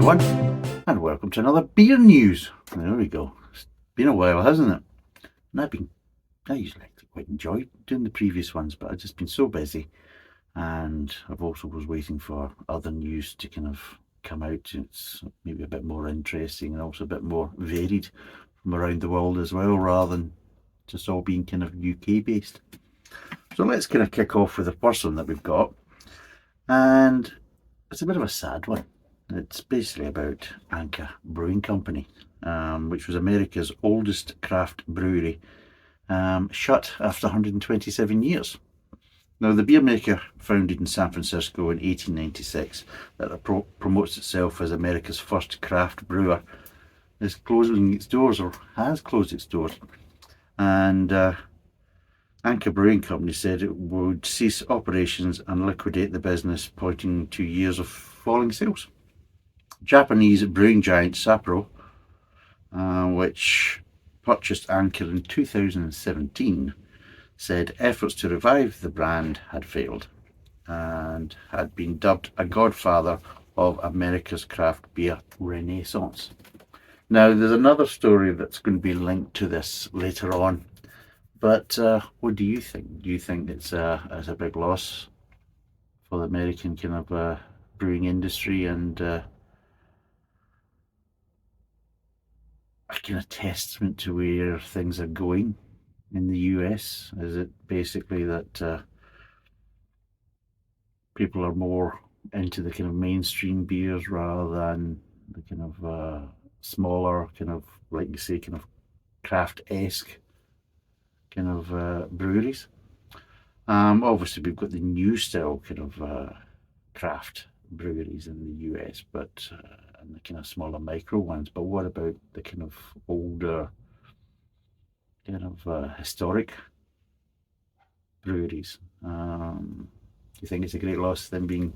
everyone, and welcome to another beer news. There we go. It's been a while, hasn't it? And I usually quite enjoyed doing the previous ones, but I've just been so busy, and I've also was waiting for other news to kind of come out. It's maybe a bit more interesting and also a bit more varied from around the world as well, rather than just all being kind of UK based. So let's kind of kick off with the first one that we've got, and it's a bit of a sad one. It's basically about Anchor Brewing Company, which was America's oldest craft brewery, shut after 127 years. Now, the beer maker, founded in San Francisco in 1896, that promotes itself as America's first craft brewer, is closing its doors, or has closed its doors. And Anchor Brewing Company said it would cease operations and liquidate the business, pointing to years of falling sales. Japanese brewing giant Sapporo, which purchased Anchor in 2017, said efforts to revive the brand had failed and had been dubbed a godfather of America's craft beer renaissance. Now, there's another story that's going to be linked to this later on, but what do you think? Do you think it's a big loss for the American kind of brewing industry, and a kind of testament to where things are going in the US? Is it basically that people are more into the kind of mainstream beers rather than the kind of smaller, kind of, like you say, kind of craft-esque kind of breweries? Obviously, we've got the new style kind of craft breweries in the US, but and the kind of smaller micro ones. But what about the kind of older, kind of historic breweries? Do you think it's a great loss them being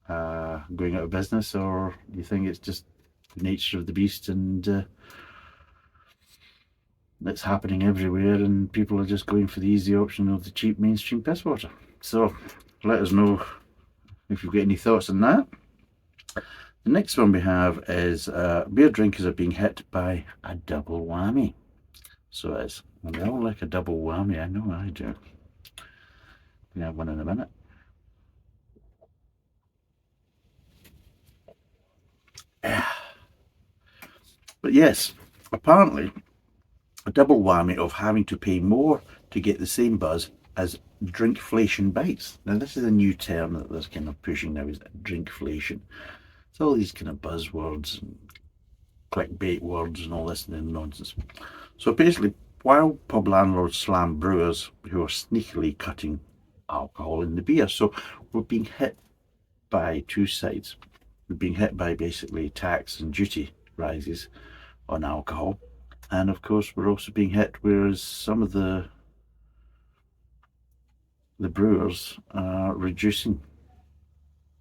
going out of business, or do you think it's just the nature of the beast and it's happening everywhere and people are just going for the easy option of the cheap mainstream piss water? So let us know if you've got any thoughts on that. The next one we have is beer drinkers are being hit by a double whammy. So it's, and we all like a double whammy, I know I do. We have one in a minute. But yes, apparently a double whammy of having to pay more to get the same buzz as drinkflation bites. Now, this is a new term that they're kind of pushing now, is drinkflation. It's all these kind of buzzwords and clickbait words and all this nonsense. So basically, while pub landlords slam brewers who are sneakily cutting alcohol in the beer, so we're being hit by two sides. We're being hit by basically tax and duty rises on alcohol, and of course we're also being hit whereas some of the brewers are reducing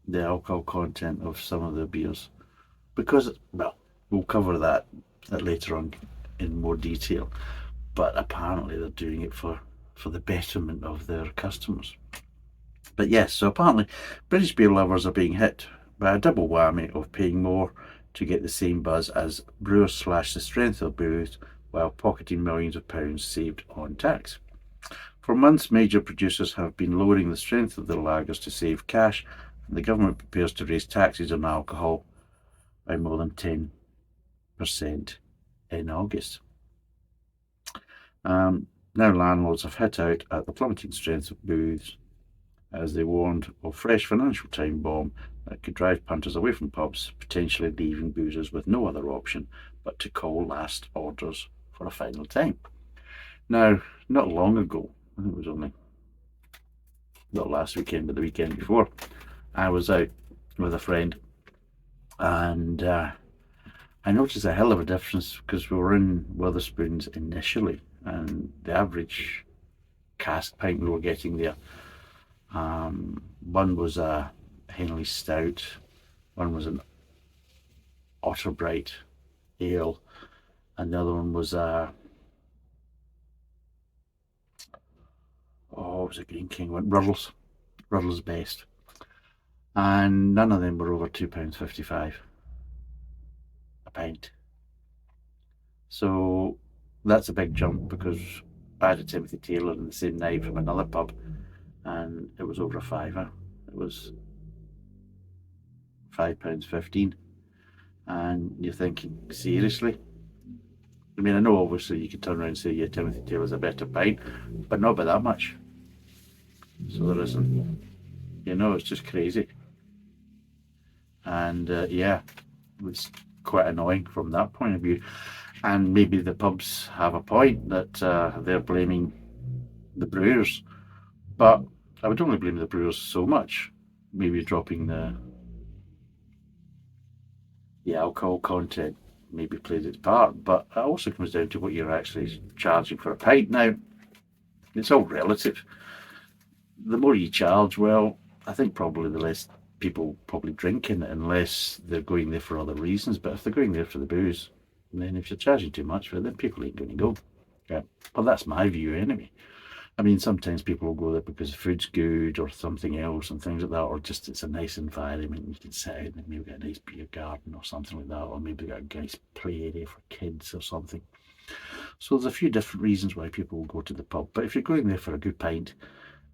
the alcohol content of some of the beers because, well, we'll cover that later on in more detail, but apparently they're doing it for the betterment of their customers. But yes, so apparently British beer lovers are being hit by a double whammy of paying more to get the same buzz as brewers slash the strength of booze while pocketing millions of pounds saved on tax. For months, major producers have been lowering the strength of their lagers to save cash, and the government prepares to raise taxes on alcohol by more than 10% in August. Now landlords have hit out at the plummeting strength of booze as they warned of fresh financial time bomb that could drive punters away from pubs, potentially leaving boozers with no other option but to call last orders for a final time. Now, not long ago, I think it was only not last weekend but the weekend before, I was out with a friend and I noticed a hell of a difference because we were in Wetherspoons initially, and the average cask pint we were getting there, one was a Henley Stout, one was an Otterbright Ale, and the other one was a what was a Green King one? Ruddles Best. and none of them were over £2.55 a pint. So that's a big jump, because I had a Timothy Taylor in the same night from another pub, and it was over a fiver. It was £5.15, and you're thinking, seriously? I mean, I know obviously you could turn around and say, yeah, Timothy Taylor's a better pint, but not by that much. So there isn't. You know, it's just crazy. And yeah, it's quite annoying from that point of view. And maybe the pubs have a point that they're blaming the brewers, but I would only blame the brewers so much. Maybe dropping the alcohol content maybe played its part, but it also comes down to what you're actually charging for a pint. Now, it's all relative. The more you charge, well, I think probably the less people probably drinking it, unless they're going there for other reasons. But if they're going there for the booze, then if you're charging too much for it, then people ain't going to go. Yeah, well, that's my view anyway. I mean, sometimes people will go there because the food's good or something else and things like that, or just it's a nice environment. You can sit out and maybe get a nice beer garden or something like that, or maybe got a nice play area for kids or something. So there's a few different reasons why people will go to the pub. But if you're going there for a good pint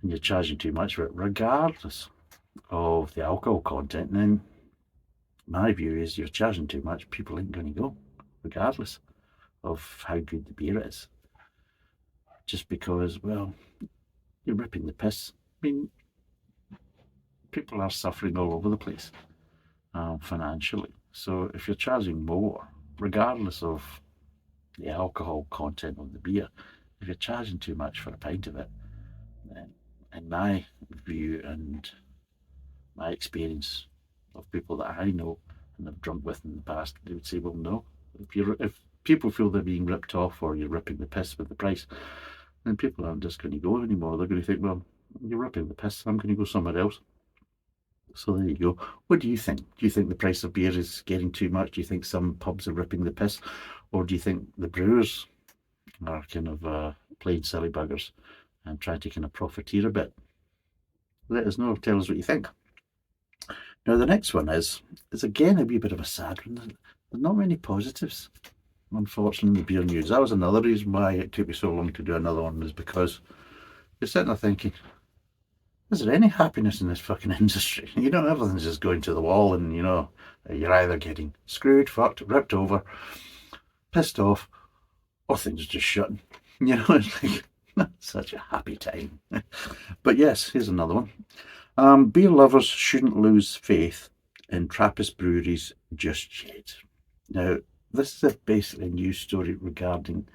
and you're charging too much for it, regardless of the alcohol content, then my view is you're charging too much. People ain't going to go, regardless of how good the beer is. Just because, well, you're ripping the piss. I mean, people are suffering all over the place financially. So if you're charging more, regardless of the alcohol content of the beer, if you're charging too much for a pint of it, then in my view and my experience of people that I know and have drunk with in the past, they would say, well, no. If people feel they're being ripped off or you're ripping the piss with the price, then people aren't just going to go anymore. They're going to think, well, you're ripping the piss, I'm going to go somewhere else. So there you go. What do you think? Do you think the price of beer is getting too much? Do you think some pubs are ripping the piss? Or do you think the brewers are kind of playing silly buggers and trying to kind of profiteer a bit? Let us know. Tell us what you think. Now, the next one is again a wee bit of a sad one. There's not many positives, unfortunately, in the beer news. That was another reason why it took me so long to do another one, was because you're sitting there thinking, is there any happiness in this fucking industry? You know, everything's just going to the wall, and you know, you're either getting screwed, fucked, ripped over, pissed off, or things are just shutting. You know, it's like such a happy time. But yes, here's another one. Beer lovers shouldn't lose faith in Trappist breweries just yet. Now, this is basically a news story regarding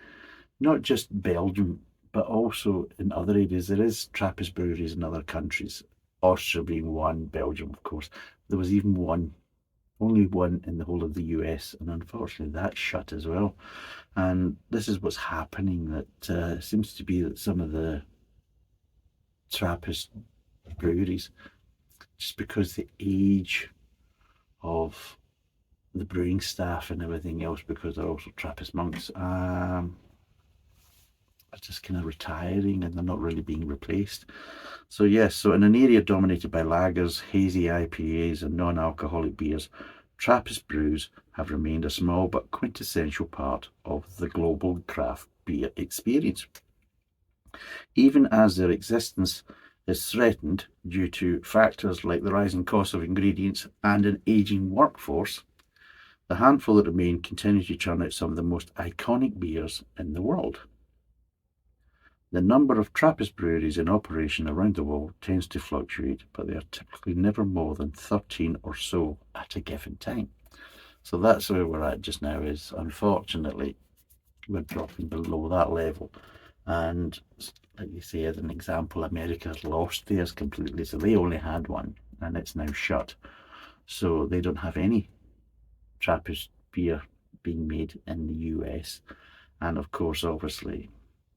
not just Belgium, but also in other areas. There is Trappist breweries in other countries, Austria being one, Belgium, of course. There was even one, only one in the whole of the US, and unfortunately that shut as well. And this is what's happening, that seems to be that some of the Trappist breweries, just because the age of the brewing staff and everything else, because they're also Trappist monks, are just kind of retiring and they're not really being replaced. So yes, so in an area dominated by lagers, hazy IPAs and non-alcoholic beers, Trappist brews have remained a small but quintessential part of the global craft beer experience. Even as their existence is threatened due to factors like the rising cost of ingredients and an aging workforce, the handful that remain continue to churn out some of the most iconic beers in the world. The number of Trappist breweries in operation around the world tends to fluctuate, but they are typically never more than 13 or so at a given time. So that's where we're at just now, is unfortunately we're dropping below that level. And like you say, as an example, America's lost theirs completely. So they only had one and it's now shut. So they don't have any Trappist beer being made in the US. And of course, obviously,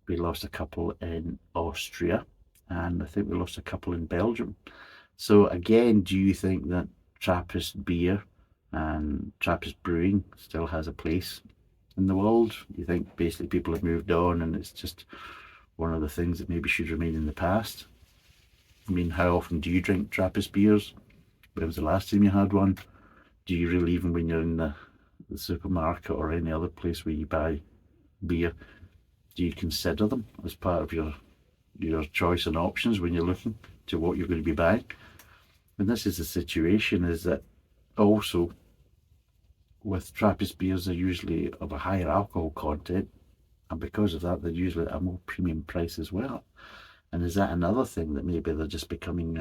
we lost a couple in Austria, and I think we lost a couple in Belgium. So again, do you think that Trappist beer and Trappist brewing still has a place in the world? Do you think basically people have moved on and it's just one of the things that maybe should remain in the past? I mean, how often do you drink Trappist beers? When was the last time you had one? Do you really, even when you're in the supermarket or any other place where you buy beer, do you consider them as part of your choice and options when you're looking to what you're going to be buying? And this is the situation, is that also with Trappist beers, they're usually of a higher alcohol content, and because of that, they're usually at a more premium price as well. And is that another thing, that maybe they're just becoming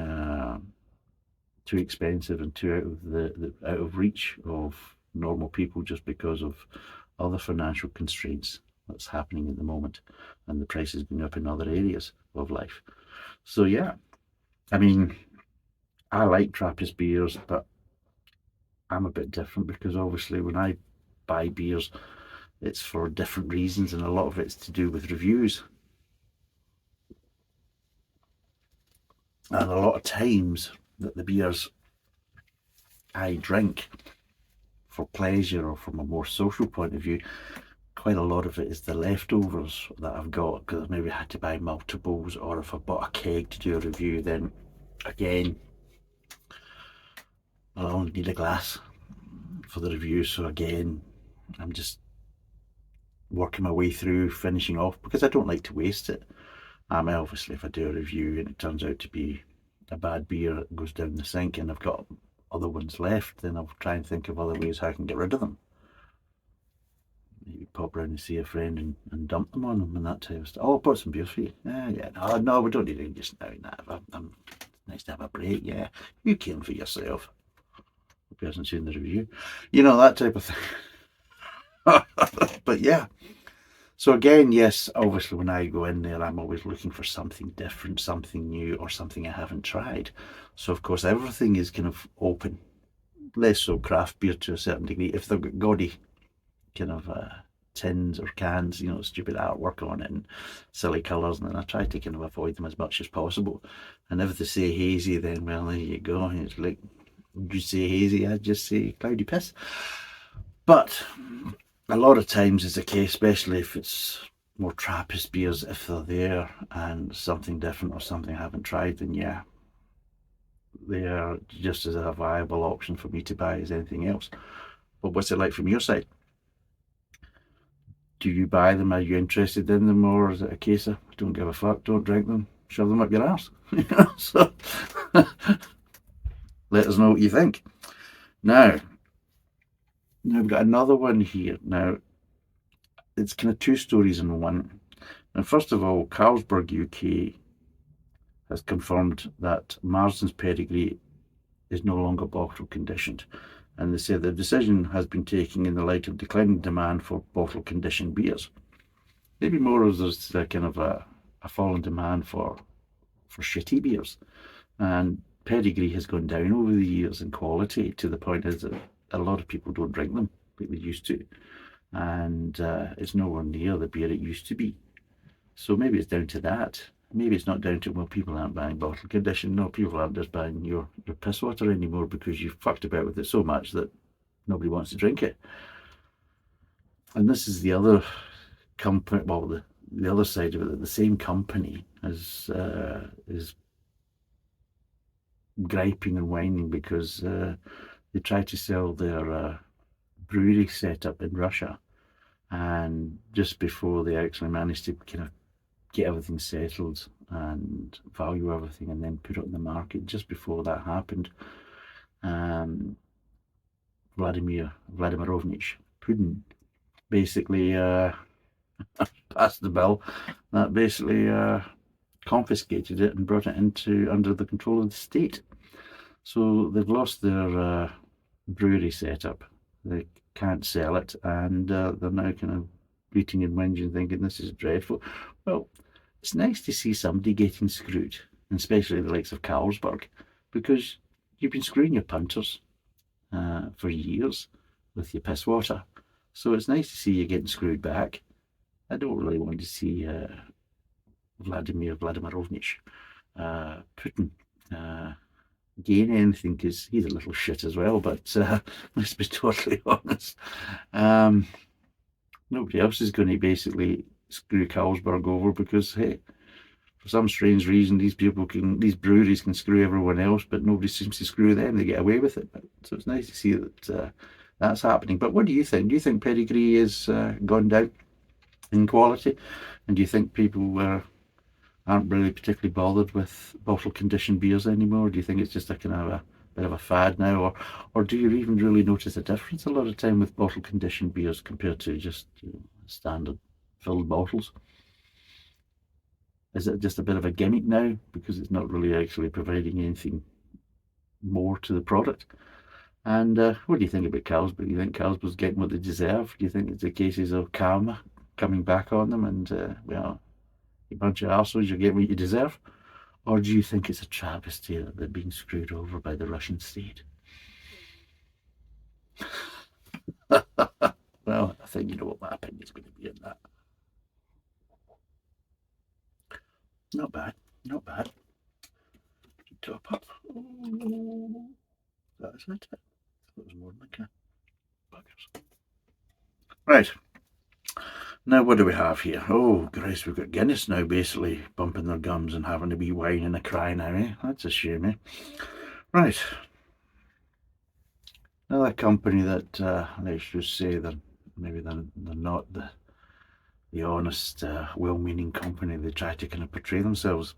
too expensive and too out of reach of normal people, just because of other financial constraints that's happening at the moment, and the prices going up in other areas of life? So yeah, I mean, I like Trappist beers, but I'm a bit different, because obviously when I buy beers, it's for different reasons, and a lot of it's to do with reviews. And a lot of times that the beers I drink for pleasure or from a more social point of view, quite a lot of it is the leftovers that I've got, because I've maybe had to buy multiples, or if I bought a keg to do a review, then again I'll only need a glass for the review. So again, I'm just working my way through finishing off, because I don't like to waste it. Obviously, if I do a review and it turns out to be a bad beer, it goes down the sink, and I've got other ones left, then I'll try and think of other ways how I can get rid of them. Maybe pop round and see a friend and dump them on them and that type of stuff. Oh, I'll put some beers for you. No, we don't need it just now. I'm nice to have a break. Yeah, you came for yourself. Hope he hasn't seen the review. That type of thing. But yeah. So again, yes, obviously when I go in there, I'm always looking for something different, something new, or something I haven't tried. So of course, everything is kind of open. Less so craft beer to a certain degree. If they've got gaudy kind of tins or cans, stupid artwork on it and silly colours, and then I try to kind of avoid them as much as possible. And if they say hazy, then well, there you go. It's like, you say hazy, I just say cloudy piss. But a lot of times it's the case, especially if it's more Trappist beers, if they're there and something different or something I haven't tried, then yeah, they are just as a viable option for me to buy as anything else. But what's it like from your side? Do you buy them? Are you interested in them? Or is it a case of don't give a fuck, don't drink them, shove them up your arse? So let us know what you think. Now we've got another one here. Now, it's kind of two stories in one. And first of all, Carlsberg UK has confirmed that Marsden's pedigree is no longer bottle conditioned. And they say the decision has been taken in the light of declining demand for bottle conditioned beers. Maybe more as there's a kind of a fall in demand for shitty beers. And pedigree has gone down over the years in quality, to the point is that a lot of people don't drink them like they used to. And it's nowhere near the beer it used to be. So maybe it's down to that. Maybe it's not down to, well, people aren't buying bottle condition. No, people aren't just buying your piss water anymore, because you've fucked about with it so much that nobody wants to drink it. And this is the other company, well, the other side of it, that the same company is griping and whining because they tried to sell their brewery setup in Russia, and just before they actually managed to kind of get everything settled and value everything and then put it on the market, just before that happened, Vladimirovich Putin basically passed the bill that basically confiscated it and brought it under the control of the state. So they've lost their brewery setup. They can't sell it, and they're now kind of bleating and whinging, thinking this is dreadful. Well, it's nice to see somebody getting screwed, and especially the likes of Carlsberg, because you've been screwing your punters for years with your piss water. So it's nice to see you getting screwed back. I don't really want to see Vladimirovich Putin gain anything, because he's a little shit as well, but let's be totally honest. Nobody else is going to basically screw Carlsberg over, because hey, for some strange reason, these breweries can screw everyone else, but nobody seems to screw them. They get away with it. So it's nice to see that that's happening. But what do you think? Do you think pedigree has gone down in quality? And do you think people aren't really particularly bothered with bottle conditioned beers anymore? Do you think it's just a kind of a bit of a fad now, or do you even really notice a difference a lot of time with bottle conditioned beers compared to just standard filled bottles? Is it just a bit of a gimmick now because it's not really actually providing anything more to the product? And what do you think about Carlsberg? Do you think Carlsberg's getting what they deserve? Do you think it's the cases of karma coming back on them and, well, a bunch of arseholes, you're getting what you deserve? Or do you think it's a travesty that they're being screwed over by the Russian state? Well, I think you know what my opinion is going to be on that. Not bad, not bad. Top up. That's it. That was more than a can. Buggers. Right. Now, what do we have here? Oh, Christ, we've got Guinness now basically bumping their gums and having to be wine and a cry now, eh? That's a shame, eh? Right. Another company that, let's just say that maybe they're not the honest, well-meaning company they try to kind of portray themselves.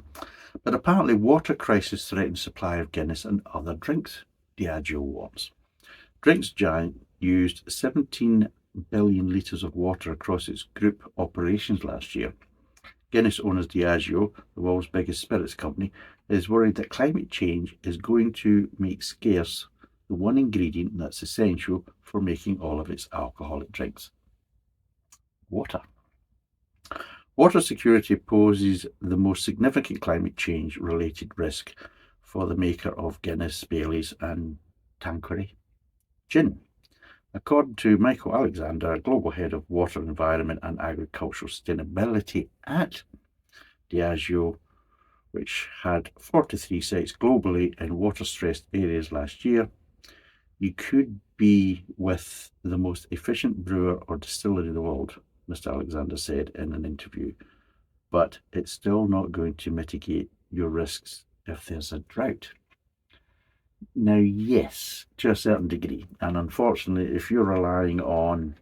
But apparently water crisis threatens supply of Guinness and other drinks, Diageo warns. Drinks giant used 17 billion litres of water across its group operations last year. Guinness owners Diageo, the world's biggest spirits company, is worried that climate change is going to make scarce the one ingredient that's essential for making all of its alcoholic drinks: water. Water security poses the most significant climate change related risk for the maker of Guinness, Baileys and Tanqueray gin. According to Michael Alexander, Global Head of Water, Environment and Agricultural Sustainability at Diageo, which had 43 sites globally in water-stressed areas last year, you could be with the most efficient brewer or distiller in the world, Mr. Alexander said in an interview, but it's still not going to mitigate your risks if there's a drought. Now, yes, to a certain degree, and unfortunately, if you're relying on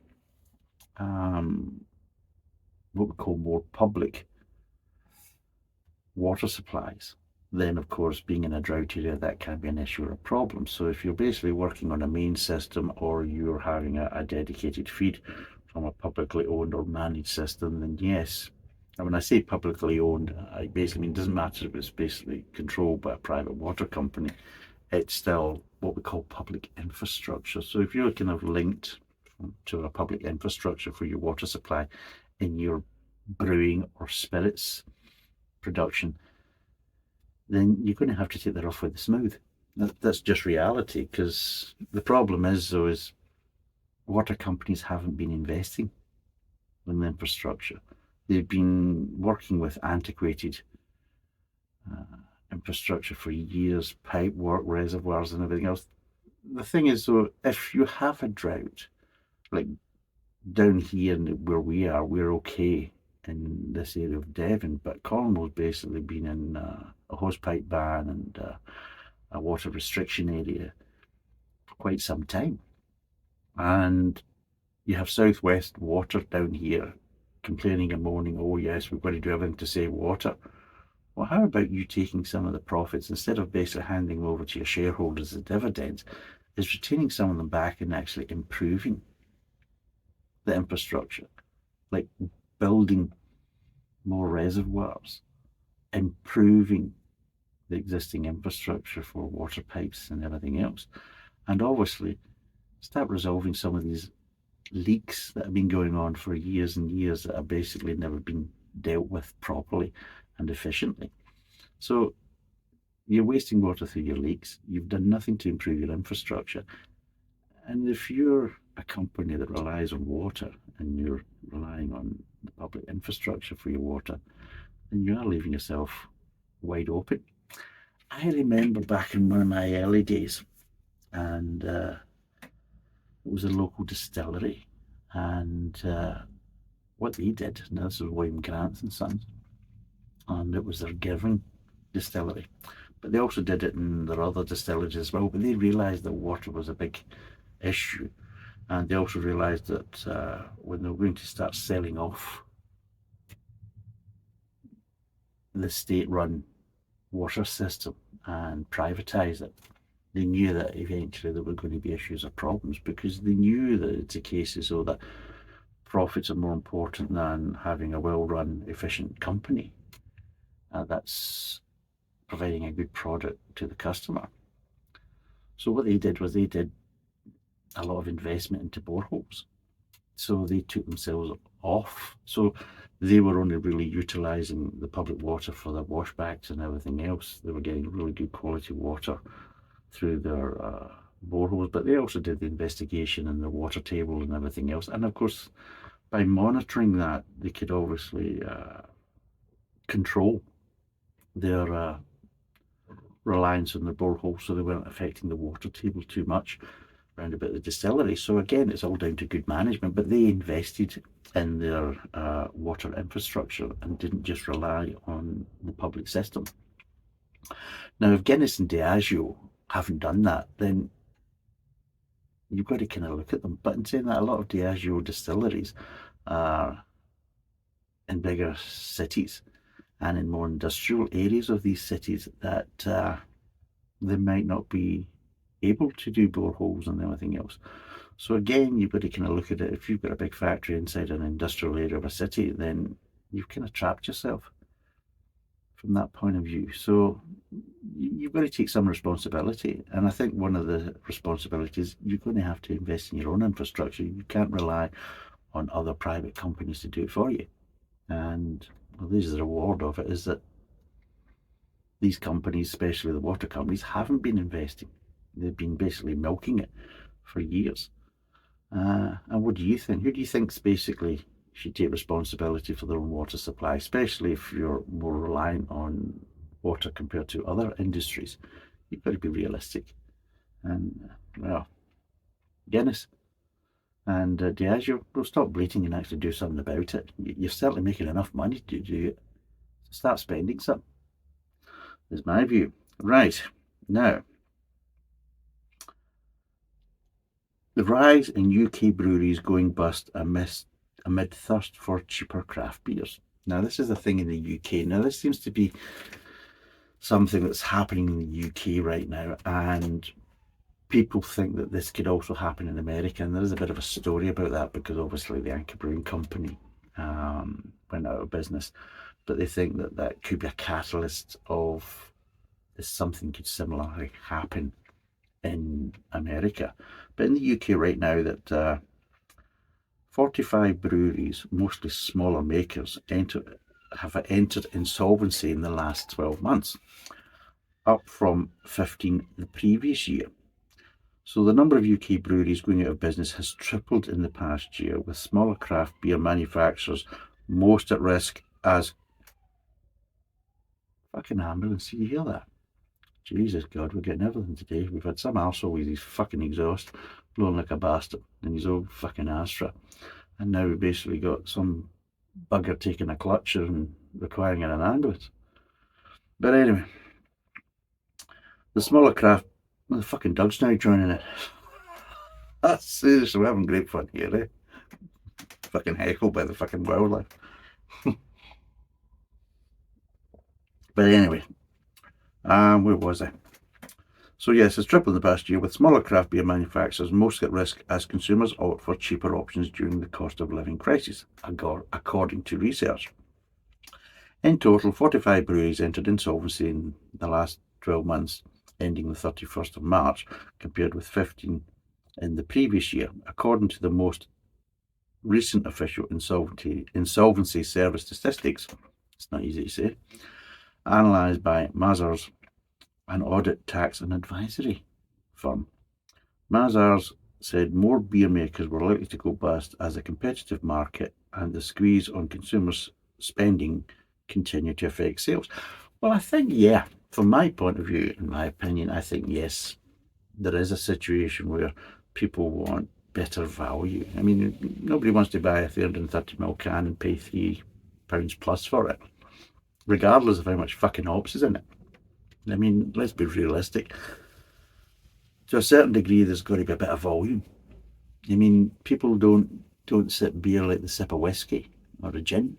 what we call more public water supplies, then of course, being in a drought area, that can be an issue or a problem. So if you're basically working on a main system or you're having a dedicated feed from a publicly owned or managed system, then yes. And when I say publicly owned, I basically mean it doesn't matter if it's basically controlled by a private water company. It's still what we call public infrastructure. So if you're kind of linked to a public infrastructure for your water supply in your brewing or spirits production, then you're going to have to take that off with the smooth. That's just reality, because the problem is, though, is water companies haven't been investing in the infrastructure. They've been working with antiquated infrastructure for years, pipe work, reservoirs and everything else. The thing is, though, if you have a drought, like down here where we are, we're okay in this area of Devon, but Cornwall's basically been in a hosepipe ban and a water restriction area for quite some time. And you have Southwest Water down here complaining and moaning, oh yes, we've got to do everything to save water. Well, how about you taking some of the profits, instead of basically handing them over to your shareholders as dividends, is retaining some of them back and actually improving the infrastructure, like building more reservoirs, improving the existing infrastructure for water pipes and everything else, and obviously start resolving some of these leaks that have been going on for years and years that have basically never been dealt with properly and efficiently. So you're wasting water through your leaks. You've done nothing to improve your infrastructure. And if you're a company that relies on water and you're relying on the public infrastructure for your water, then you are leaving yourself wide open. I remember back in one of my early days, and it was a local distillery, and what they did, now this was William Grant and Sons, and it was their Giving distillery. But they also did it in their other distilleries as well. But they realised that water was a big issue, and they also realised that when they were going to start selling off the state-run water system and privatise it, they knew that eventually there were going to be issues or problems, because they knew that it's a case as though that profits are more important than having a well-run, efficient company that's providing a good product to the customer. So what they did was they did a lot of investment into boreholes. So they took themselves off. So they were only really utilising the public water for their washbacks and everything else. They were getting really good quality water through their boreholes, but they also did the investigation and the water table and everything else. And of course, by monitoring that, they could obviously control their reliance on the borehole, so they weren't affecting the water table too much around about the distillery. So again, it's all down to good management, but they invested in their water infrastructure and didn't just rely on the public system. Now, if Guinness and Diageo haven't done that, then you've got to kind of look at them. But in saying that, a lot of Diageo distilleries are in bigger cities and in more industrial areas of these cities that they might not be able to do boreholes and everything else. So again, you've got to kind of look at it. If you've got a big factory inside an industrial area of a city, then you've kind of trapped yourself from that point of view. So you've got to take some responsibility. And I think one of the responsibilities, you're going to have to invest in your own infrastructure. You can't rely on other private companies to do it for you. And well, this is the reward of it, is that these companies, especially the water companies, haven't been investing. They've been basically milking it for years. And what do you think? Who do you think's basically should take responsibility for their own water supply, especially if you're more reliant on water compared to other industries? You've got to be realistic. And well, Guinness and Diageo will stop bleating and actually do something about it. You're certainly making enough money to do it. So start spending some, is my view. Right, now, the rise in UK breweries going bust amid thirst for cheaper craft beers. Now, this is the thing in the UK. Now, this seems to be something that's happening in the UK right now, and people think that this could also happen in America. And there's a bit of a story about that, because obviously the Anchor Brewing Company went out of business. But they think that that could be a catalyst of something could similarly happen in America. But in the UK right now, that 45 breweries, mostly smaller makers, have entered insolvency in the last 12 months, up from 15 the previous year. So the number of UK breweries going out of business has tripled in the past year, with smaller craft beer manufacturers most at risk as... Fucking ambulance, you hear that? Jesus God, we're getting everything today. We've had some arsehole with his fucking exhaust blowing like a bastard in his old fucking Astra. And now we've basically got some bugger taking a clutcher and requiring an ambulance. But anyway, the smaller craft... Well, the fucking dog's now joining it. Seriously, we're having great fun here, eh? Fucking heckled by the fucking wildlife. But anyway, where was I? So yes, it's tripled in the past year, with smaller craft beer manufacturers most at risk as consumers opt for cheaper options during the cost of living crisis, according to research. In total, 45 breweries entered insolvency in the last 12 months, ending the 31st of March, compared with 15 in the previous year, according to the most recent official insolvency service statistics. It's not easy to say. Analysed by Mazars, an audit, tax and advisory firm. Mazars said more beer makers were likely to go bust as a competitive market and the squeeze on consumers' spending continue to affect sales. Well, I think, yeah, from my point of view, in my opinion, I think, yes, there is a situation where people want better value. I mean, nobody wants to buy a 330ml can and pay £3 plus for it. regardless of how much fucking hops is in it. I mean, let's be realistic. To a certain degree, there's got to be a bit of volume. I mean, people don't sip beer like they sip a whiskey or a gin.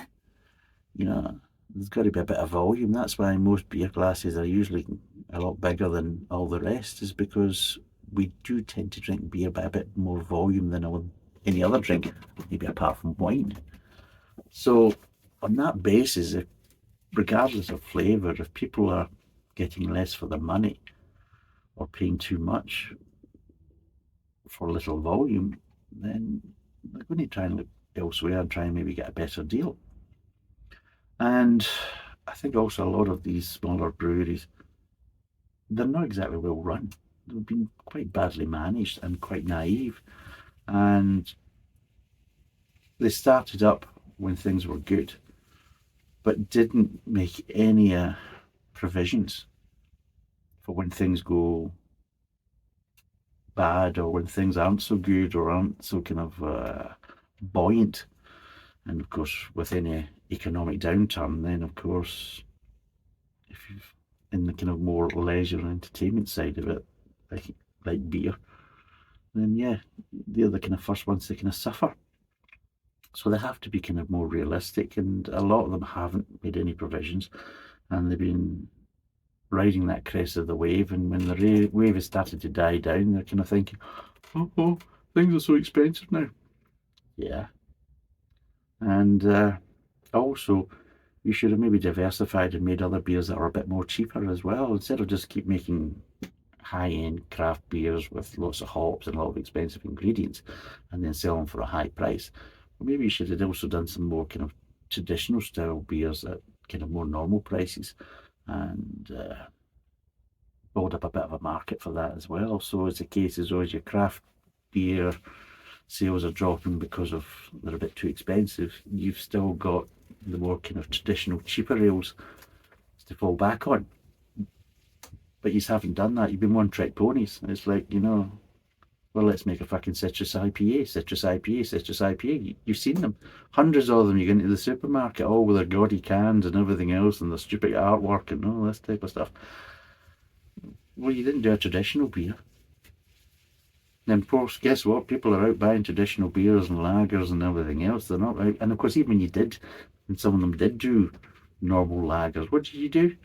You know, there's got to be a bit of volume. That's why most beer glasses are usually a lot bigger than all the rest, is because we do tend to drink beer by a bit more volume than any other drink, maybe apart from wine. So on that basis, if, regardless of flavour, if people are getting less for their money or paying too much for little volume, then they're going to try and look elsewhere and try and maybe get a better deal. And I think also a lot of these smaller breweries, they're not exactly well run. They've been quite badly managed and quite naive. And they started up when things were good, but didn't make any provisions for when things go bad, or when things aren't so good or aren't so kind of buoyant. And of course, with any economic downturn, then of course, if you've in the kind of more leisure and entertainment side of it, like beer, then yeah, they're the kind of first ones to kind of suffer. So they have to be kind of more realistic, and a lot of them haven't made any provisions, and they've been riding that crest of the wave. And when the wave has started to die down, they're kind of thinking, oh, things are so expensive now. Yeah. And also, you should have maybe diversified and made other beers that are a bit more cheaper as well, instead of just keep making high-end craft beers with lots of hops and a lot of expensive ingredients and then sell them for a high price. Well, maybe you should have also done some more kind of traditional style beers at kind of more normal prices, and build up a bit of a market for that as well. So it's a case as though as your craft beer sales are dropping because of they're a bit too expensive, you've still got the more kind of traditional cheaper ales to fall back on. But you haven't done that. You've been one trick ponies. It's like, well, let's make a fucking citrus IPA, citrus IPA, citrus IPA. You've seen them, hundreds of them. You go into the supermarket, all with their gaudy cans and everything else, and the stupid artwork and all this type of stuff. Well, you didn't do a traditional beer. And of course, guess what? People are out buying traditional beers and lagers and everything else. They're not out. And of course, even when you did, and some of them did do normal lagers, what did you do?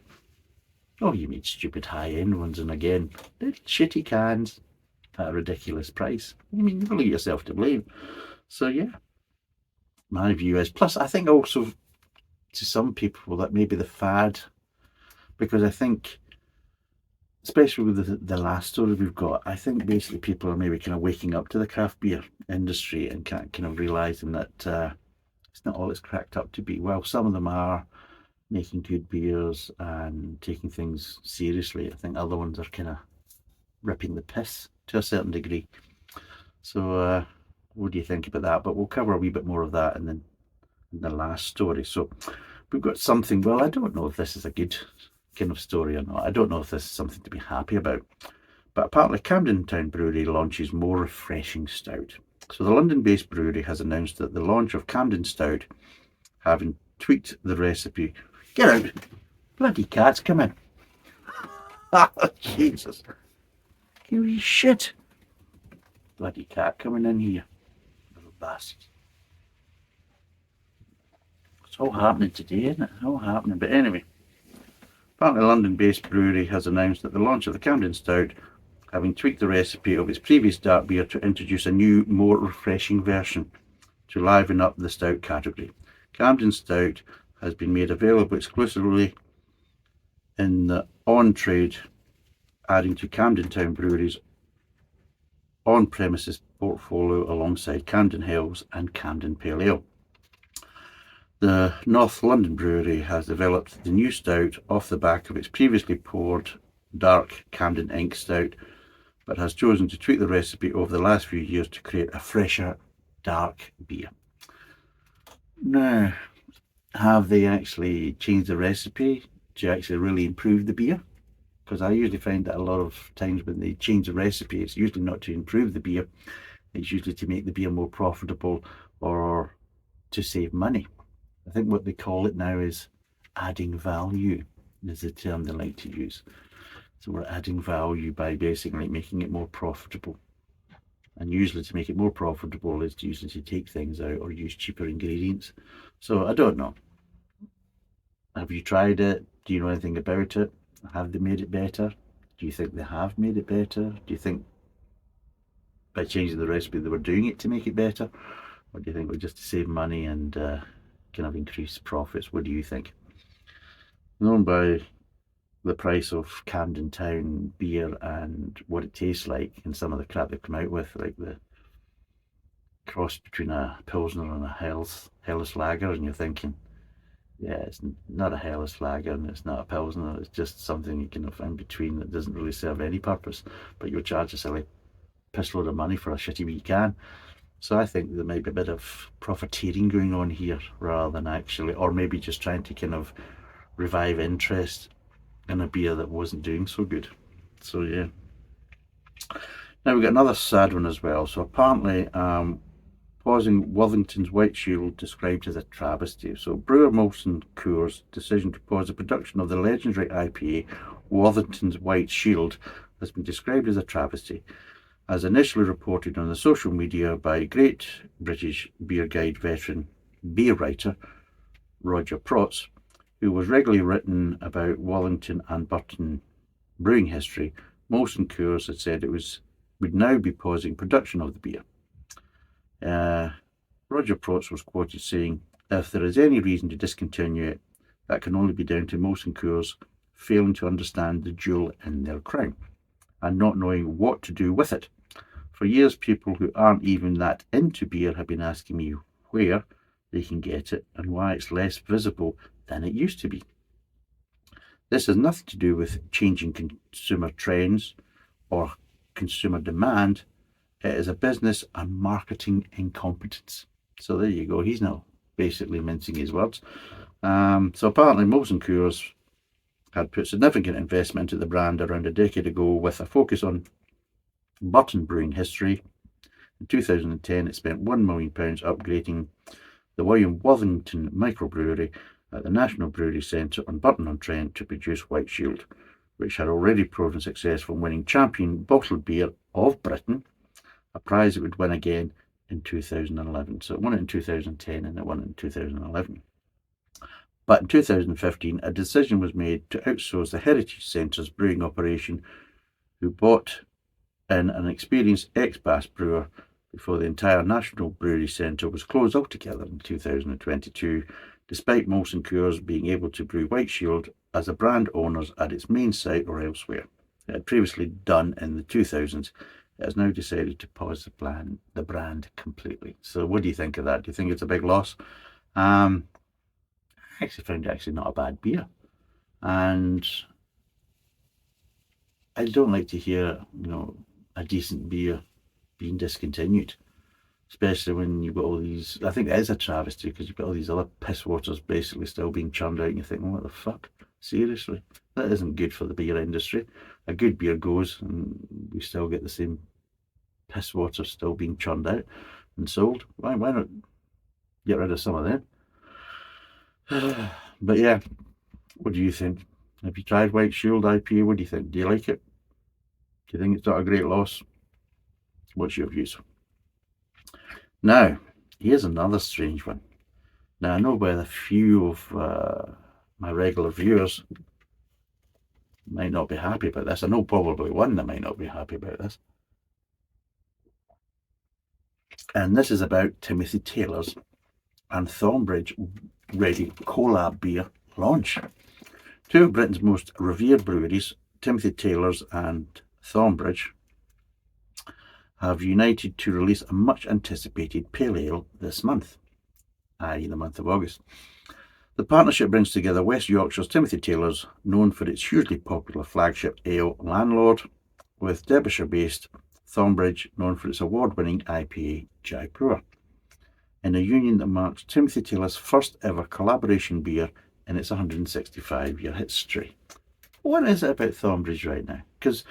Oh, you made stupid high-end ones, and again, little shitty cans at a ridiculous price. I mean, you really yourself to blame. So yeah, my view is. Plus, I think also to some people that may be the fad, because I think, especially with the last story we've got, I think basically people are maybe kind of waking up to the craft beer industry and kind of realising that it's not all it's cracked up to be. Well, some of them are making good beers and taking things seriously. I think other ones are kind of ripping the piss to a certain degree. So what do you think about that? But we'll cover a wee bit more of that in the last story. So we've got something, well, I don't know if this is a good kind of story or not. I don't know if this is something to be happy about. But apparently Camden Town Brewery launches more refreshing stout. So the London-based brewery has announced that the launch of Camden Stout, having tweaked the recipe. Get out! Bloody cats, come in. Jesus. Give me shit. Bloody cat coming in here. Little bastards. It's all happening today, isn't it? It's all happening. But anyway, apparently a London-based brewery has announced that the launch of the Camden Stout, having tweaked the recipe of its previous dark beer to introduce a new, more refreshing version to liven up the stout category. Camden Stout has been made available exclusively in the on-trade, adding to Camden Town Brewery's on-premises portfolio alongside Camden Hells and Camden Pale Ale. The North London Brewery has developed the new stout off the back of its previously poured dark Camden Ink Stout, but has chosen to tweak the recipe over the last few years to create a fresher, dark beer. Now, have they actually changed the recipe to actually really improve the beer? Because I usually find that a lot of times when they change the recipe, it's usually not to improve the beer, it's usually to make the beer more profitable or to save money. I think what they call it now is adding value is the term they like to use. So we're adding value by basically making it more profitable. And usually to make it more profitable is usually to take things out or use cheaper ingredients. So I don't know. Have you tried it? Do you know anything about it? Have they made it better? Do you think they have made it better? Do you think by changing the recipe they were doing it to make it better? Or do you think it was just to save money and kind of increase profits? What do you think? Known by the price of Camden Town beer and what it tastes like and some of the crap they've come out with, like the cross between a Pilsner and a Helles Lager, and you're thinking, yeah, it's not a Helles Lager and it's not a Pilsner, it's just something you can find between that doesn't really serve any purpose, but you'll charge a silly piss load of money for a shitty wee can. So I think there might be a bit of profiteering going on here rather than actually, or maybe just trying to kind of revive interest in a beer that wasn't doing so good. So yeah. Now we've got another sad one as well. So apparently pausing Worthington's White Shield described as a travesty. So brewer Molson Coors' decision to pause the production of the legendary IPA Worthington's White Shield has been described as a travesty, as initially reported on the social media by Great British Beer Guide veteran beer writer Roger Protz, who was regularly written about Wellington and Burton brewing history. Molson Coors had said it would now be pausing production of the beer. Roger Protz was quoted saying, "If there is any reason to discontinue it, that can only be down to Molson Coors failing to understand the jewel in their crown and not knowing what to do with it. For years, people who aren't even that into beer have been asking me where they can get it and why it's less visible than it used to be. This has nothing to do with changing consumer trends or consumer demand. It is a business and marketing incompetence." So there you go. He's now basically mincing his words. So apparently Molson Coors had put significant investment into the brand around a decade ago with a focus on Burton brewing history. In 2010, it spent £1 million upgrading the William Worthington microbrewery at the National Brewery Centre on Burton-on-Trent to produce White Shield, which had already proven successful, winning Champion Bottled Beer of Britain, a prize it would win again in 2011. So it won it in 2010 and it won it in 2011. But in 2015, a decision was made to outsource the Heritage Centre's brewing operation, who bought in an experienced ex-Bass brewer before the entire National Brewery Centre was closed altogether in 2022, despite Molson Coors being able to brew White Shield as a brand owners at its main site or elsewhere. It had previously done in the 2000s. It has now decided to pause the brand completely. So what do you think of that? Do you think it's a big loss? I actually found it actually not a bad beer. And I don't like to hear, a decent beer being discontinued, especially when you've got all these. I think that is a travesty because you've got all these other piss waters basically still being churned out and you think, what the fuck? Seriously? That isn't good for the beer industry. A good beer goes and we still get the same piss water still being churned out and sold. Why not get rid of some of them? But yeah, what do you think? Have you tried White Shield IPA? What do you think? Do you like it? Do you think it's not a great loss? What's your views? Now, here's another strange one. Now, I know by a few of my regular viewers might not be happy about this. I know probably one that might not be happy about this. And this is about Timothy Taylor's and Thornbridge Ready collab beer launch. Two of Britain's most revered breweries, Timothy Taylor's and Thornbridge, have united to release a much anticipated pale ale this month, i.e. the month of August. The partnership brings together West Yorkshire's Timothy Taylor's, known for its hugely popular flagship ale Landlord, with Derbyshire-based Thornbridge, known for its award-winning IPA Jaipur, in a union that marks Timothy Taylor's first ever collaboration beer in its 165-year history. What is it about Thornbridge right now? Because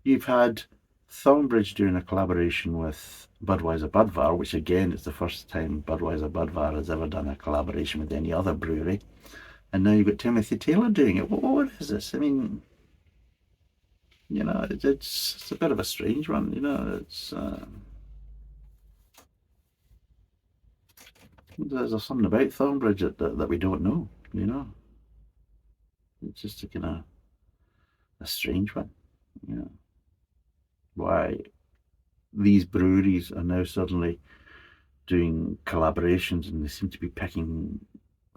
you've had Thornbridge doing a collaboration with Budweiser Budvar, which again is the first time Budweiser Budvar has ever done a collaboration with any other brewery. and now you've got Timothy Taylor doing it. What is this? I mean, it's a bit of a strange one. There's something about Thornbridge that we don't know. It's just a kind of a strange one. Why these breweries are now suddenly doing collaborations, and they seem to be picking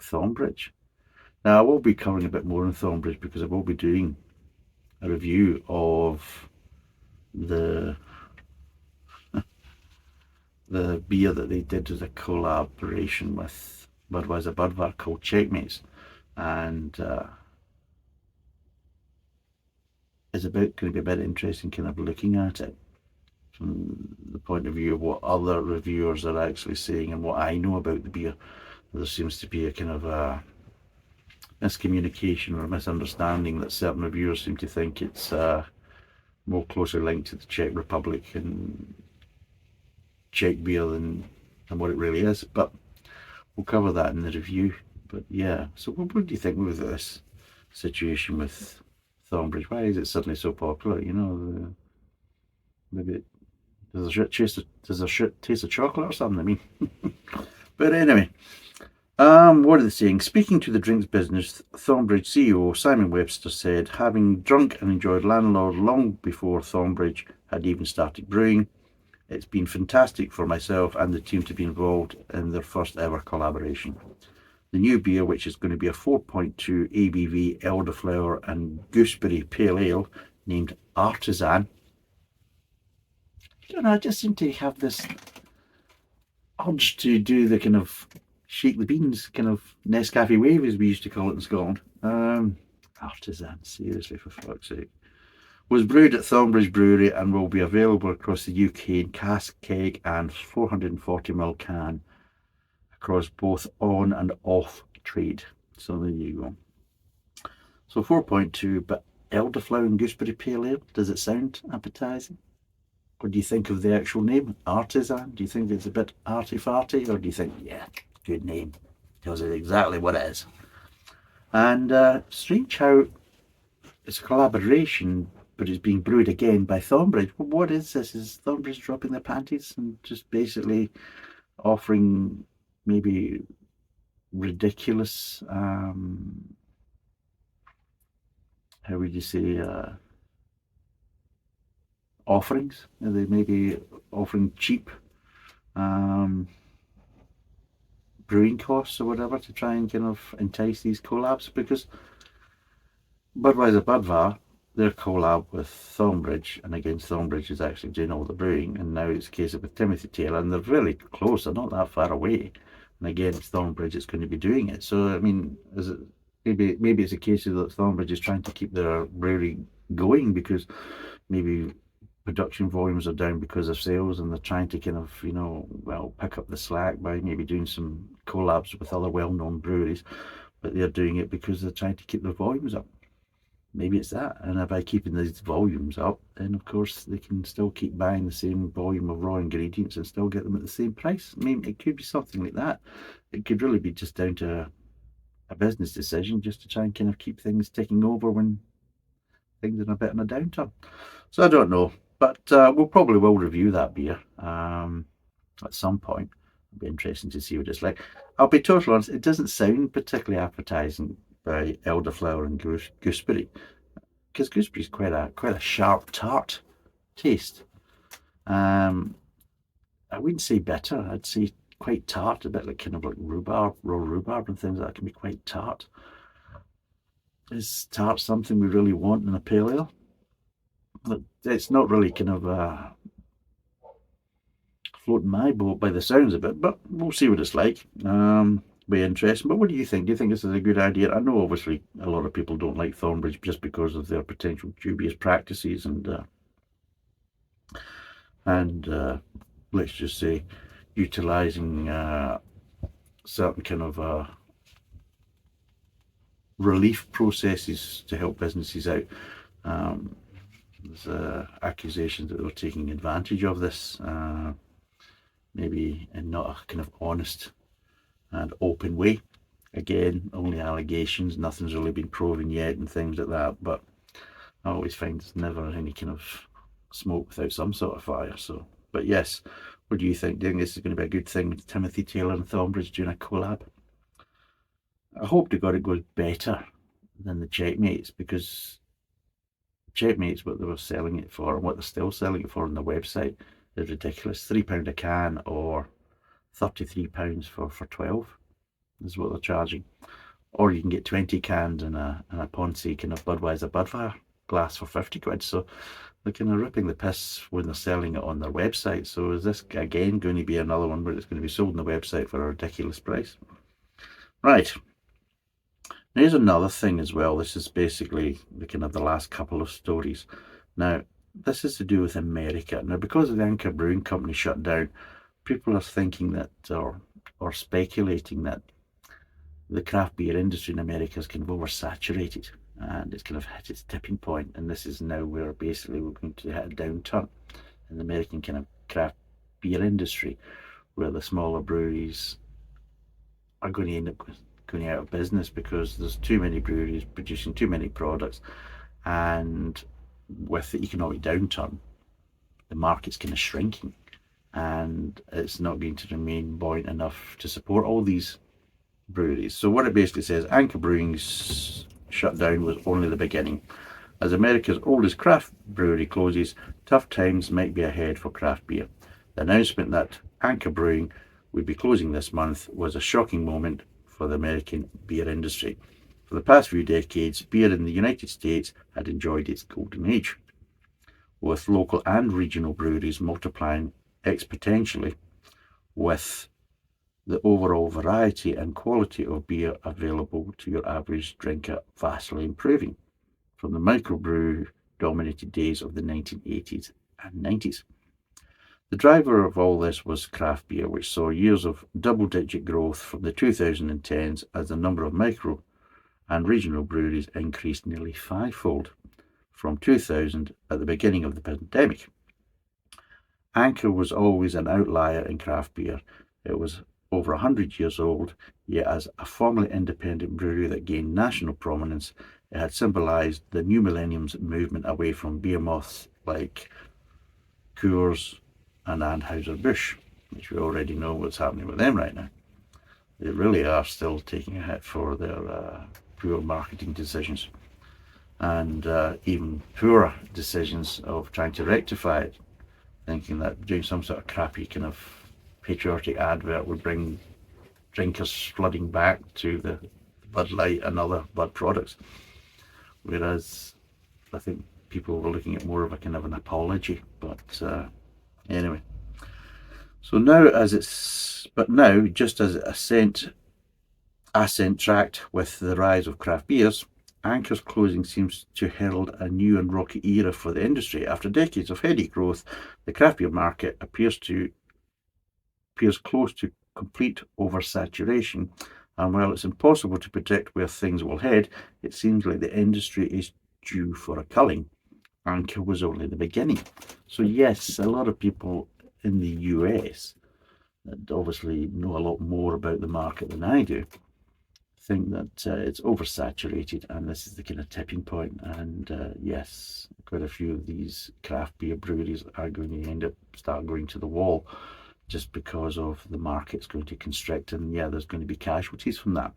Thornbridge. Now, I will be covering a bit more on Thornbridge because I will be doing a review of the beer that they did as a collaboration with Budweiser Budvar called Checkmates, and it's going to be a bit interesting kind of looking at it from the point of view of what other reviewers are actually saying and what I know about the beer. There seems to be a kind of a miscommunication or a misunderstanding that certain reviewers seem to think it's more closely linked to the Czech Republic and Czech beer than what it really is. But we'll cover that in the review. But yeah, so what do you think with this situation with Thornbridge? Why is it suddenly so popular? Maybe there's a shit taste of chocolate or something. I mean, but anyway, what are they saying? Speaking to the drinks business, Thornbridge CEO Simon Webster said, having drunk and enjoyed Landlord long before Thornbridge had even started brewing, it's been fantastic for myself and the team to be involved in their first ever collaboration. The new beer, which is going to be a 4.2 ABV elderflower and gooseberry pale ale named Artisan. I don't know, I just seem to have this urge to do the kind of shake the beans kind of Nescafe wave, as we used to call it in Scotland. Artisan, seriously, for fuck's sake. Was brewed at Thornbridge Brewery and will be available across the UK in cask, keg and 440ml can across both on and off trade. So there you go. So 4.2, but elderflower and gooseberry pale ale, does it sound appetising? What do you think of the actual name, Artisan? Do you think it's a bit arty-farty, or do you think, yeah, good name, tells it exactly what it is? And strange how it's a collaboration, but it's being brewed again by Thornbridge. Well, what is this? Is Thornbridge dropping their panties and just basically offering maybe ridiculous, how would you say, offerings? Are they maybe offering cheap brewing costs or whatever to try and kind of entice these collabs? Because Budweiser Budvar, their collab with Thornbridge, and again Thornbridge is actually doing all the brewing, and now it's a case of with Timothy Taylor, and they're really close, they're not that far away, and again it's Thornbridge that's going to be doing it. So I mean, is it maybe it's a case of that Thornbridge is trying to keep their brewery going because maybe production volumes are down because of sales, and they're trying to kind of pick up the slack by maybe doing some collabs with other well-known breweries, but they're doing it because they're trying to keep their volumes up. Maybe it's that, and by keeping these volumes up, then of course they can still keep buying the same volume of raw ingredients and still get them at the same price. I mean, it could be something like that. It could really be just down to a business decision, just to try and kind of keep things ticking over when things are a bit in a downturn. So I don't know, but we'll probably will review that beer at some point. It'll be interesting to see what it's like. I'll be totally honest, it doesn't sound particularly appetizing by elderflower and gooseberry, because gooseberry is quite a sharp tart taste. I wouldn't say bitter, I'd say quite tart, a bit like kind of like rhubarb, raw rhubarb and things like that can be quite tart. Is tart something we really want in a pale ale? It's not really kind of floating my boat by the sounds of it, but we'll see what it's like. Be interesting. But what do you think? Do you think this is a good idea? I know obviously a lot of people don't like Thornbridge just because of their potential dubious practices and let's just say utilising certain kind of relief processes to help businesses out. There's accusations that they're taking advantage of this, maybe in not a kind of honest and open way. Again, only allegations, nothing's really been proven yet and things like that, but I always find there's never any kind of smoke without some sort of fire. So, but yes, what do you think? Do you think this is going to be a good thing with Timothy Taylor and Thornbridge doing a collab? I hope to God it goes better than the Checkmates, because Checkmates, what they were selling it for and what they're still selling it for on their website is ridiculous. £3 a can or £33 for 12 is what they're charging. Or you can get 20 cans in a Ponzi kind of Budweiser glass for 50 quid. So they're kind of ripping the piss when they're selling it on their website. So is this again going to be another one where it's going to be sold on the website for a ridiculous price? Right. Here's another thing as well. This is basically the kind of the last couple of stories. Now, this is to do with America. Now, because of the Anchor Brewing Company shut down, people are thinking that, or speculating that the craft beer industry in America is kind of oversaturated and it's kind of hit its tipping point, and this is now where basically we're going to hit a downturn in the American kind of craft beer industry, where the smaller breweries are going to end up going out of business because there's too many breweries producing too many products, and with the economic downturn, the market's kind of shrinking and it's not going to remain buoyant enough to support all these breweries. So what it basically says, Anchor Brewing's shutdown was only the beginning. As America's oldest craft brewery closes, tough times might be ahead for craft beer. The announcement that Anchor Brewing would be closing this month was a shocking moment for the American beer industry. For the past few decades, beer in the United States had enjoyed its golden age, with local and regional breweries multiplying exponentially, with the overall variety and quality of beer available to your average drinker vastly improving from the microbrew dominated days of the 1980s and 90s. The driver of all this was craft beer, which saw years of double-digit growth from the 2010s as the number of micro and regional breweries increased nearly fivefold from 2000 at the beginning of the pandemic. Anchor was always an outlier in craft beer. It was over 100 years old, yet as a formerly independent brewery that gained national prominence, it had symbolised the new millennium's movement away from beer moths like Coors and Anheuser-Busch, which we already know what's happening with them right now. They really are still taking a hit for their poor marketing decisions, and even poorer decisions of trying to rectify it, thinking that doing some sort of crappy kind of patriotic advert would bring drinkers flooding back to the Bud Light and other Bud products. Whereas I think people were looking at more of a kind of an apology. But anyway, so now just as ascent tracked with the rise of craft beers, Anchor's closing seems to herald a new and rocky era for the industry. After decades of heady growth, the craft beer market appears close to complete oversaturation, and while it's impossible to predict where things will head, it seems like the industry is due for a culling. Anchor was only the beginning. So yes, a lot of people in the US that obviously know a lot more about the market than I do think that it's oversaturated and this is the kind of tipping point, and yes, quite a few of these craft beer breweries are going to start going to the wall just because of the market's going to constrict, and yeah, there's going to be casualties from that,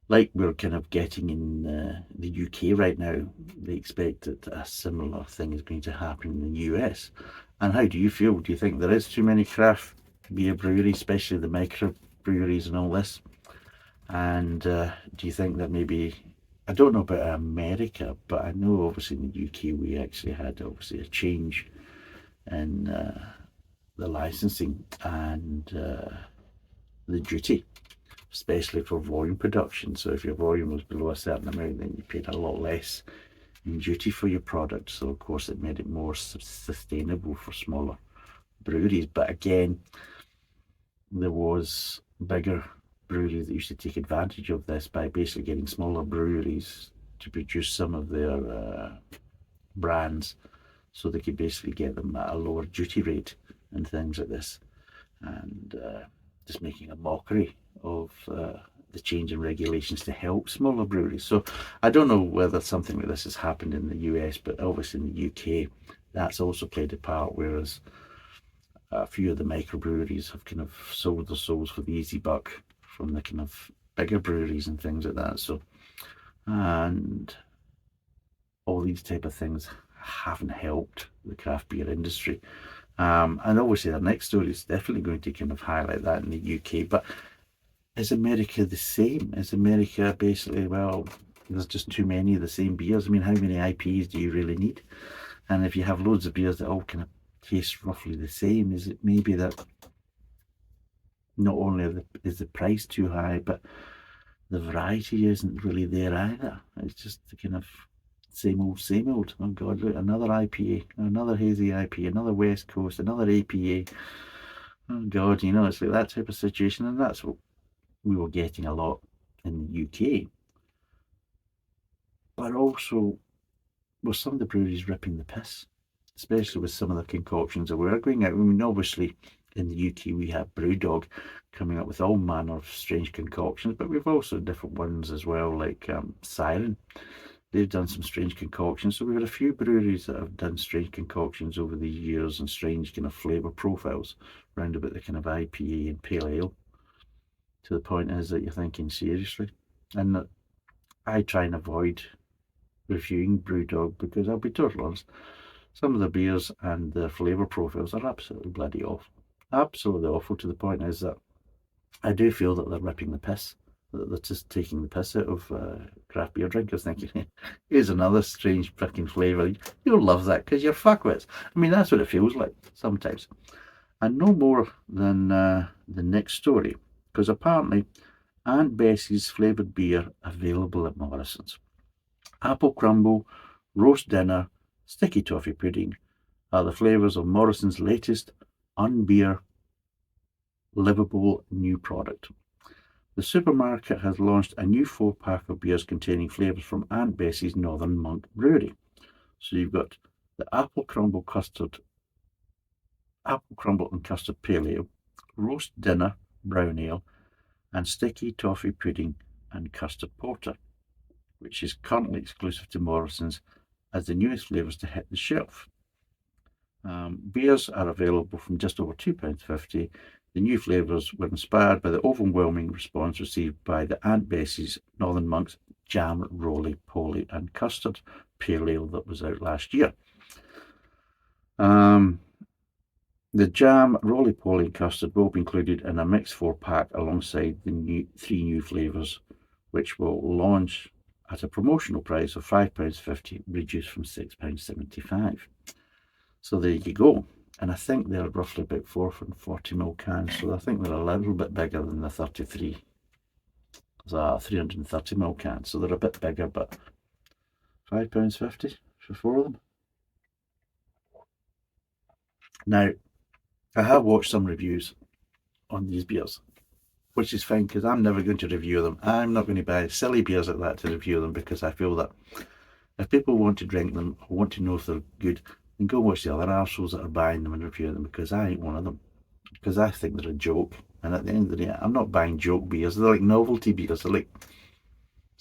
like we're kind of getting in the UK right now. They expect that a similar thing is going to happen in the US. And how do you feel? Do you think there is too many craft beer breweries, especially the micro breweries and all this? And do you think that maybe, I don't know about America, but I know obviously in the UK we actually had obviously a change in the licensing and the duty, especially for volume production. So if your volume was below a certain amount, then you paid a lot less in duty for your product. So of course it made it more sustainable for smaller breweries. But again, there was bigger breweries that used to take advantage of this by basically getting smaller breweries to produce some of their brands, so they could basically get them at a lower duty rate and things like this, and just making a mockery of the change in regulations to help smaller breweries. So I don't know whether something like this has happened in the US, but obviously in the UK, that's also played a part, whereas a few of the microbreweries have kind of sold their souls for the easy buck from the kind of bigger breweries and things like that. So, and all these type of things haven't helped the craft beer industry. And obviously the next story is definitely going to kind of highlight that in the UK. But is America the same? Is America basically, well, there's just too many of the same beers? I mean, how many IPAs do you really need? And if you have loads of beers that all kind of taste roughly the same, is it maybe that not only is the price too high, but the variety isn't really there either? It's just the kind of same old, same old. Oh God, look, another IPA, another hazy IPA, another West Coast, another APA. Oh God, it's like that type of situation, and that's what we were getting a lot in the UK. But also, were some of the breweries ripping the piss, especially with some of the concoctions that were going out. I mean, obviously, in the UK, we have Brewdog coming up with all manner of strange concoctions, but we've also different ones as well, like Siren. They've done some strange concoctions. So we've had a few breweries that have done strange concoctions over the years and strange kind of flavour profiles round about the kind of IPA and pale ale, to the point is that you're thinking, seriously? And I try and avoid reviewing Brewdog because I'll be totally honest, some of the beers and the flavour profiles are absolutely bloody awful. Absolutely awful, to the point is that I do feel that they're ripping the piss, that they're just taking the piss out of craft beer drinkers, thinking, here's another strange freaking flavour. You'll love that because you're fuckwits. I mean, that's what it feels like sometimes. And no more than the next story, because apparently Aunt Bessie's flavoured beer available at Morrison's. Apple crumble, roast dinner, sticky toffee pudding are the flavours of Morrison's latest unbeer livable new product. The supermarket has launched a new 4-pack of beers containing flavours from Aunt Bessie's Northern Monk Brewery. So you've got the apple crumble and custard pale ale, roast dinner brown ale, and sticky toffee pudding and custard porter, which is currently exclusive to Morrison's as the newest flavours to hit the shelf. Beers are available from just over £2.50. The new flavours were inspired by the overwhelming response received by the Aunt Bessie's Northern Monks Jam, Roly Poly and Custard Pale Ale that was out last year. The Jam, Roly Poly and Custard will be included in a mixed 4-pack alongside the 3 new flavours, which will launch at a promotional price of £5.50, reduced from £6.75. So there you go. And I think they're roughly about 440ml cans, so I think they're a little bit bigger than the 33. There's a 330ml can, so they're a bit bigger, but £5.50 for 4 of them. Now, I have watched some reviews on these beers, which is fine because I'm never going to review them. I'm not going to buy silly beers like that to review them, because I feel that if people want to drink them or want to know if they're good, then go watch the other arseholes that are buying them and reviewing them, because I ain't one of them. Because I think they're a joke. And at the end of the day, I'm not buying joke beers. They're like novelty beers. They're like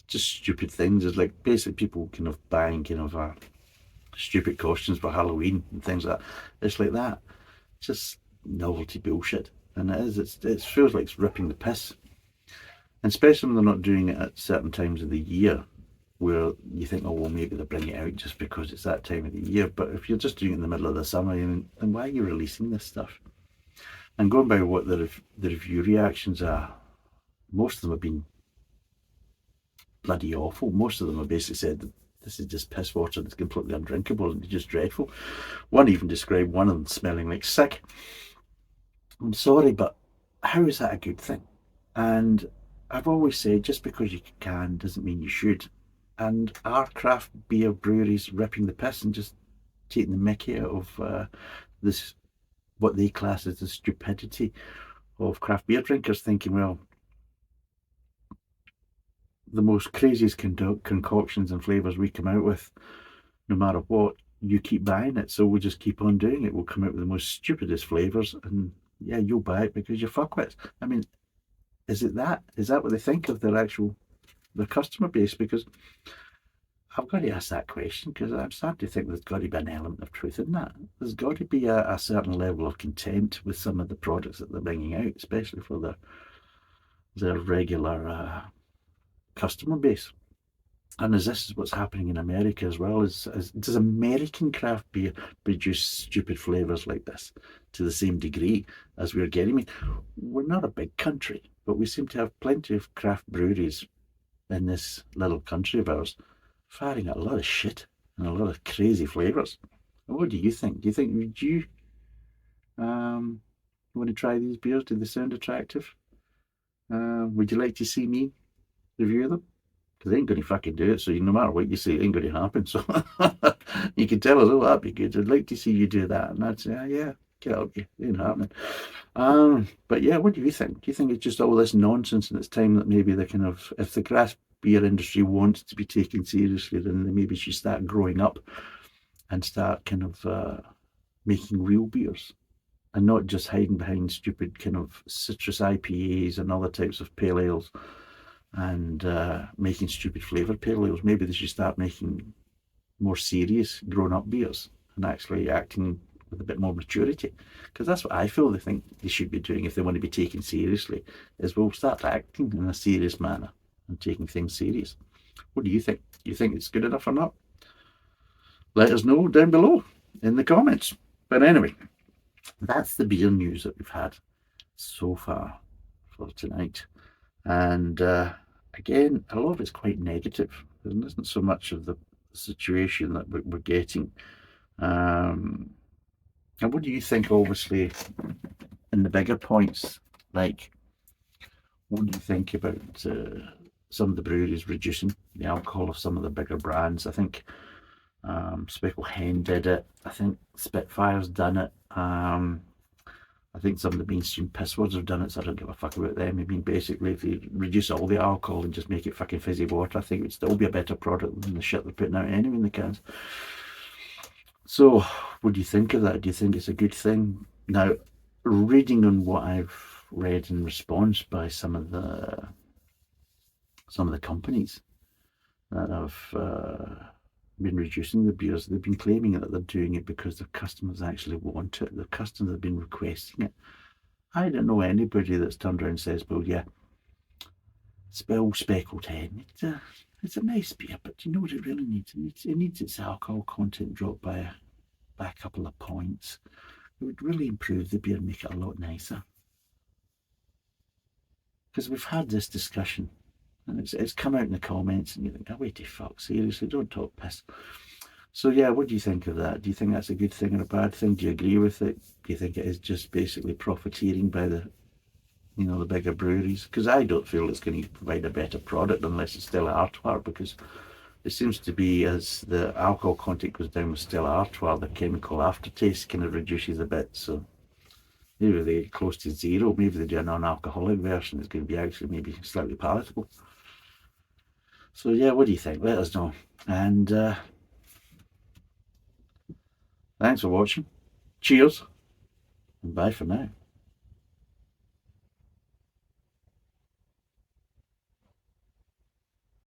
just stupid things. It's like basically people kind of buying kind of stupid costumes for Halloween and things like that. It's like that. It's just novelty bullshit. And it feels like it's ripping the piss. And especially when they're not doing it at certain times of the year, where you think, oh, well, maybe they'll bring it out just because it's that time of the year. But if you're just doing it in the middle of the summer, then why are you releasing this stuff? And going by what the review reactions are, most of them have been bloody awful. Most of them have basically said that this is just piss water that's completely undrinkable and just dreadful. One even described one of them smelling like sick. I'm sorry, but how is that a good thing? And I've always said, just because you can doesn't mean you should. And are craft beer breweries ripping the piss and just taking the mickey out of this, what they class as the stupidity of craft beer drinkers, thinking, well, the most craziest concoctions and flavours we come out with, no matter what, you keep buying it, so we'll just keep on doing it. We'll come out with the most stupidest flavours, and yeah, you'll buy it because you're fuckwits. I mean, Is it that? Is that what they think of their customer base? Because I've got to ask that question, because I'm starting to think there's got to be an element of truth in that. There's got to be a certain level of contempt with some of the products that they're bringing out, especially for their regular customer base. And as this is what's happening in America as well, does American craft beer produce stupid flavours like this to the same degree as we're getting? I mean, we're not a big country, but we seem to have plenty of craft breweries in this little country of ours, firing at a lot of shit and a lot of crazy flavours. What do you think? Would you want to try these beers? Do they sound attractive? Would you like to see me review them? Because they ain't going to fucking do it. So no matter what you say, it ain't going to happen. So you can tell us, oh, that'd be good. I'd like to see you do that. And I'd say, yeah, get up you. It ain't happening. But yeah, what do you think? Do you think it's just all this nonsense and it's time that maybe they kind of, if the craft beer industry wants to be taken seriously, then they maybe should start growing up and start kind of making real beers and not just hiding behind stupid kind of citrus IPAs and other types of pale ales and making stupid flavoured pale ales. Maybe they should start making more serious grown-up beers and actually acting with a bit more maturity, because that's what I feel they think they should be doing if they want to be taken seriously, is we'll start acting in a serious manner and taking things serious. What do you think? Do you think it's good enough or not? Let us know down below in the comments. But anyway, that's the beer news that we've had so far for tonight. And again, a lot of it's quite negative. There isn't so much of the situation that we're getting. And what do you think, obviously, in the bigger points? Like, what do you think about some of the breweries reducing the alcohol of some of the bigger brands? I think Speckle Hen did it. I think Spitfire's done it. I think some of the mainstream piss words have done it, so I don't give a fuck about them. I mean, basically, if they reduce all the alcohol and just make it fucking fizzy water, I think it would still be a better product than the shit they're putting out anyway in the cans. So, what do you think of that? Do you think it's a good thing? Now, reading on what I've read in response by some of the companies that have been reducing the beers, they've been claiming that they're doing it because their customers actually want it. Their customers have been requesting it. I don't know anybody that's turned around and says, well, yeah, Spill Speckled Hen. It's a nice beer, but you know what it really needs? It needs its alcohol content dropped by a couple of points. It would really improve the beer and make it a lot nicer. Because we've had this discussion, and it's come out in the comments, and you think, oh, wait the fuck, seriously, don't talk piss. So yeah, what do you think of that? Do you think that's a good thing or a bad thing? Do you agree with it? Do you think it is just basically profiteering by the bigger breweries? Because I don't feel it's going to provide a better product unless it's Stella Artois, because it seems to be, as the alcohol content goes down with Stella Artois, the chemical aftertaste kind of reduces a bit. So maybe they get close to zero. Maybe they do a non-alcoholic version. It's going to be actually maybe slightly palatable. So yeah, what do you think? Let us know. And thanks for watching. Cheers, and bye for now.